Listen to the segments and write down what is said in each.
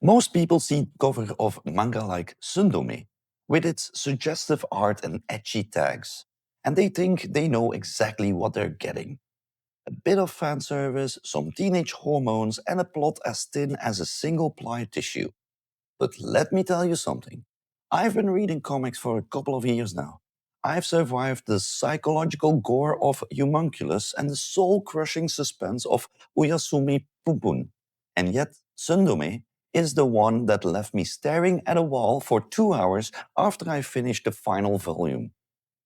Most people see the cover of manga like SUNDOME, with its suggestive art and etchy tags, and they think they know exactly what they're getting. A bit of fan service, some teenage hormones, and a plot as thin as a single ply tissue. But let me tell you something. I've been reading comics for a couple of years now. I've survived the psychological gore of Homunculus and the soul-crushing suspense of Uyasumi Pupun. And yet, Sundome is the one that left me staring at a wall for 2 hours after I finished the final volume.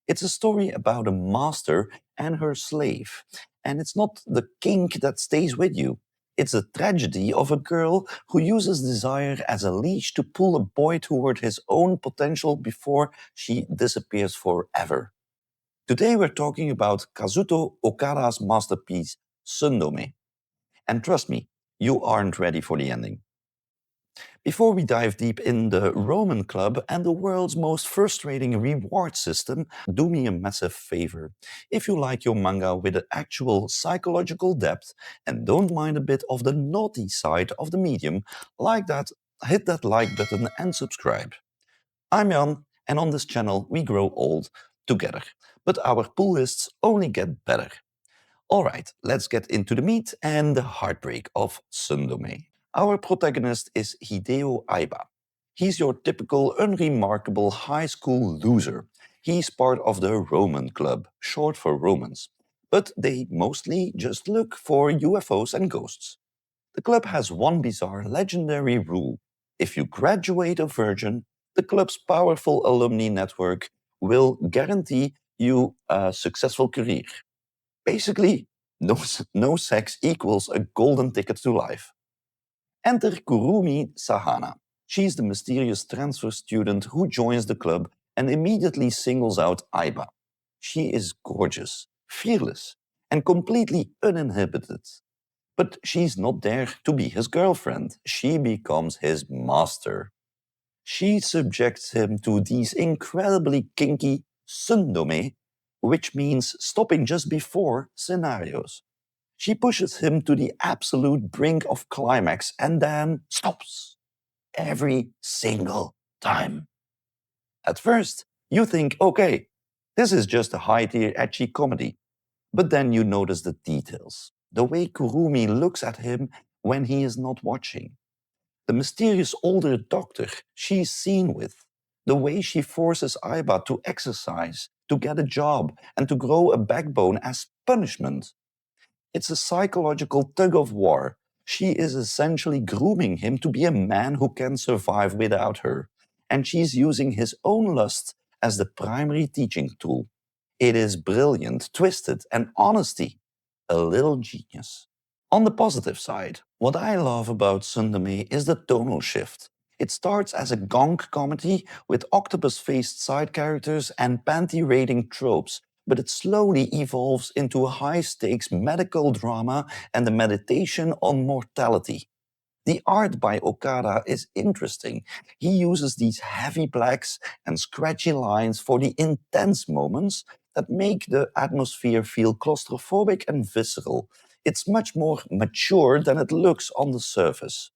It's a story about a master and her slave. And it's not the kink that stays with you. It's a tragedy of a girl who uses desire as a leash to pull a boy toward his own potential before she disappears forever. Today we're talking about Kazuto Okada's masterpiece, Sundome. And trust me, you aren't ready for the ending. Before we dive deep in the Roman Club and the world's most frustrating reward system, do me a massive favor. If you like your manga with an actual psychological depth and don't mind a bit of the naughty side of the medium, like that, hit that like button and subscribe. I'm Jan, and on this channel we grow old together, but our pull lists only get better. Alright, let's get into the meat and the heartbreak of Sundome. Our protagonist is Hideo Aiba. He's your typical unremarkable high school loser. He's part of the Roman Club, short for Romans. But they mostly just look for UFOs and ghosts. The club has one bizarre legendary rule. If you graduate a virgin, the club's powerful alumni network will guarantee you a successful career. Basically, no sex equals a golden ticket to life. Enter Kurumi Sahana. She's the mysterious transfer student who joins the club and immediately singles out Aiba. She is gorgeous, fearless, and completely uninhibited. But she's not there to be his girlfriend. She becomes his master. She subjects him to these incredibly kinky sundome, which means stopping just before scenarios. She pushes him to the absolute brink of climax and then stops every single time. At first, you think, okay, this is just a high-tier etchy comedy. But then you notice the details. The way Kurumi looks at him when he is not watching. The mysterious older doctor she's seen with. The way she forces Aiba to exercise, to get a job, and to grow a backbone as punishment. It's a psychological tug of war. She is essentially grooming him to be a man who can survive without her. And she's using his own lust as the primary teaching tool. It is brilliant, twisted, and honesty. A little genius. On the positive side, what I love about Sundome is the tonal shift. It starts as a gonk comedy with octopus-faced side characters and panty-raiding tropes, but it slowly evolves into a high-stakes medical drama and a meditation on mortality. The art by Okada is interesting. He uses these heavy blacks and scratchy lines for the intense moments that make the atmosphere feel claustrophobic and visceral. It's much more mature than it looks on the surface.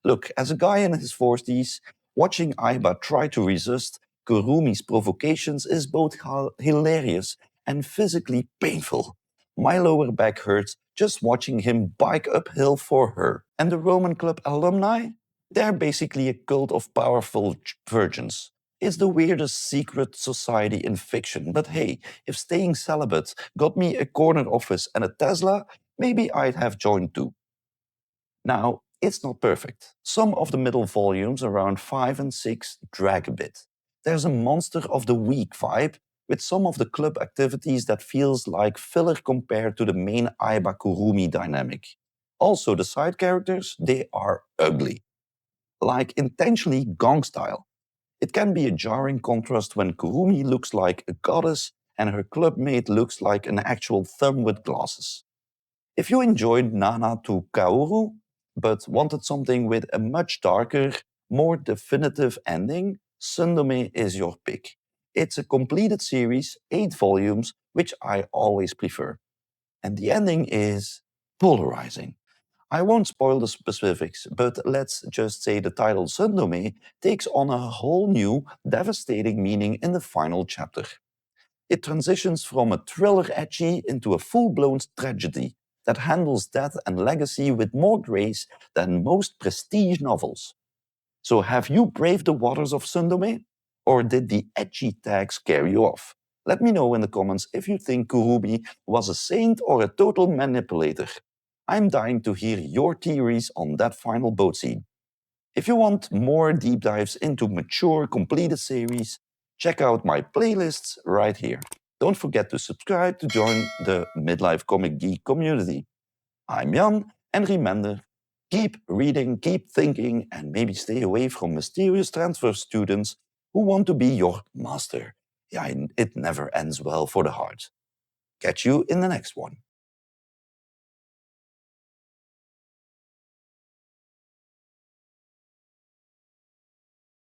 Look, as a guy in his 40s, watching Aiba try to resist Kurumi's provocations is both hilarious and physically painful. My lower back hurts just watching him bike uphill for her. And the Roman Club alumni? They're basically a cult of powerful virgins. It's the weirdest secret society in fiction, but hey, if staying celibate got me a corner office and a Tesla, maybe I'd have joined too. Now, it's not perfect. Some of the middle volumes, around 5 and 6, drag a bit. There's a monster of the week vibe, with some of the club activities that feels like filler compared to the main Aiba Kurumi dynamic. Also, the side characters, they are ugly. Like intentionally gong style. It can be a jarring contrast when Kurumi looks like a goddess and her clubmate looks like an actual thumb with glasses. If you enjoyed Nana to Kaoru, but wanted something with a much darker, more definitive ending, Sundome is your pick. It's a completed series, 8 volumes, which I always prefer. And the ending is polarizing. I won't spoil the specifics, but let's just say the title Sundome takes on a whole new, devastating meaning in the final chapter. It transitions from a thriller etchy into a full-blown tragedy that handles death and legacy with more grace than most prestige novels. So have you braved the waters of Sundome? Or did the edgy tag scare you off? Let me know in the comments if you think Kurumi was a saint or a total manipulator. I'm dying to hear your theories on that final boat scene. If you want more deep dives into mature, completed series, check out my playlists right here. Don't forget to subscribe to join the Midlife Comic Geek community. I'm Jan, and remember, keep reading, keep thinking, and maybe stay away from mysterious transfer students who want to be your master. Yeah, it never ends well for the heart. Catch you in the next one.